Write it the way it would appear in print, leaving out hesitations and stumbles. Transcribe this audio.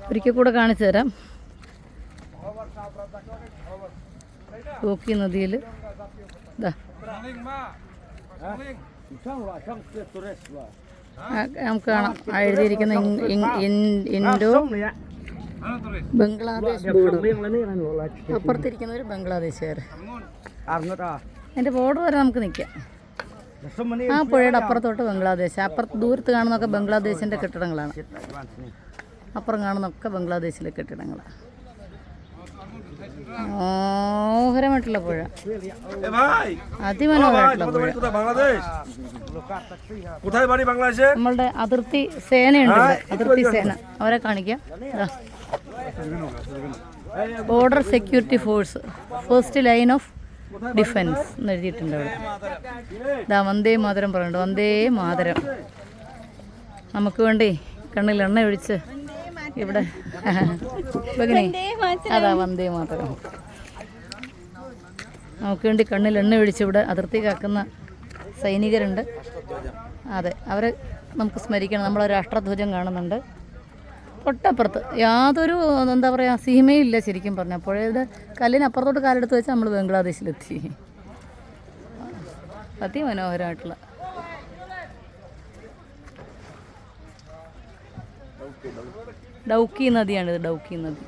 ഒരിക്കൽ കൂടെ കാണിച്ചു തരാം. ഡൗക്കി നദിയിൽ നമുക്ക് കാണാം എഴുതിയിരിക്കുന്ന ഇൻഡോ ബംഗ്ലാദേശ് ബോർഡ്. അപ്പുറത്തിരിക്കുന്നവർ ബംഗ്ലാദേശുകാർ. അതിൻ്റെ ബോർഡർ വരെ നമുക്ക് നിൽക്കാം. ആ പുഴയുടെ അപ്പുറത്തോട്ട് ബംഗ്ലാദേശ്, അപ്പുറത്ത് ദൂരത്ത് കാണുന്നതൊക്കെ ബംഗ്ലാദേശിൻ്റെ കെട്ടിടങ്ങളാണ്. അപ്പുറം കാണുന്നതൊക്കെ ബംഗ്ലാദേശിലെ കെട്ടിടങ്ങളാണ്. മനോഹരമായിട്ടുള്ള പുഴ, അതിമനോഹരമായിട്ടുള്ള പുഴ. നമ്മളുടെ അതിർത്തി സേനയുണ്ട്, അതിർത്തി സേന, അവരെ കാണിക്കാം. Border security force, first line of defence എന്ന് എഴുതിയിട്ടുണ്ട് അവിടെ. ഇതാ വന്ദേ മാതരം പറയുന്നുണ്ട്, വന്ദേ മാതരം. നമുക്ക് വേണ്ടി കണ്ണിൽ എണ്ണ ഒഴിച്ച് ഇവിടെ അതാ വന്ദേ മാതരം. നമുക്ക് വേണ്ടി കണ്ണിൽ എണ്ണ ഒഴിച്ച് ഇവിടെ അതിർത്തി കാക്കുന്ന സൈനികരുണ്ട്. അതെ, അവരെ നമുക്ക് സ്മരിക്കണം. നമ്മളെ രാഷ്ട്രധ്വജം കാണുന്നുണ്ട് തൊട്ടപ്പുറത്ത്. യാതൊരു എന്താ പറയുക സീമയും ഇല്ല ശരിക്കും പറഞ്ഞാൽ. പുഴയുടെ കല്ലിനപ്പുറത്തോട്ട് കാലെടുത്ത് വെച്ചാൽ നമ്മൾ ബംഗ്ലാദേശിലെത്തി. അതിമനോഹരമായിട്ടുള്ള ഡൗക്കി നദിയാണിത്, ഡൗക്കി നദി.